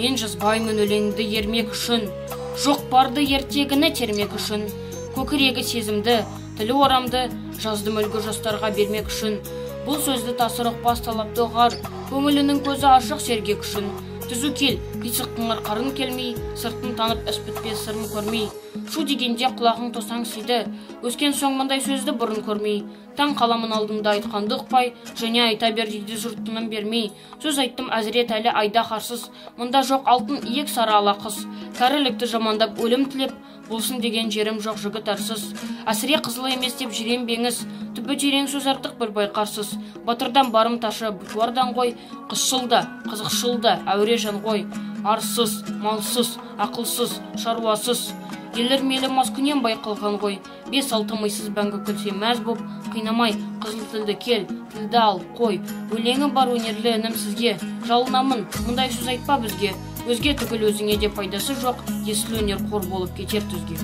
Мен жазбаймын өлеңді ермек үшін, жоқ барды ертегіні термек үшін. Көкірегі сезімді, тілі орамды, жаздым үлгі жастарға бермек үшін. Бұл сөзді тасыр ұқпас талапты ұғар, көңілінің көзі ашық сергек үшін. Түзу кел, қисық қыңыр қарын келмей, сыртын танып іс бітпес сырын көрмей. Шу дегенде құлағың тосаң сиді, өскен соң мұндай сөзді бұрын көрмей. Таң қаламын алдымда айтқанды ұқпай, және айта бер дейді жұртының бермей. Сөз айттым әзірет әлі айда қарсыз, мұнда жоқ алтын иек сары ала қыз. Кәрілікті жамандап өлім тілеп, болсын деген жерім жоқ жігіт арсыз. Әсіре қызыл емес деп жүрем беңіз, түбі терең сөз артық бір байқарсыз. Батырдан барым ташы бұтуардан ғой, қызшылды, қызықшылды, әуре жан ғой. Арсыз, малсыз, ақылсыз, шаруасыз. Елір мелі маскүнен байқалған ғой. 5-6 мыйсыз бәңгі күлсе мәз боп, қинамай, қызыл тілді кел, тілді ал, қой. Өлеңі бар өнерлі інім сізге, жалынамын, мұндай сөз айтпа бізге. Өзге түгіл өзіңе де пайдасы жоқ, есіл өнер қор болып кетер түзге.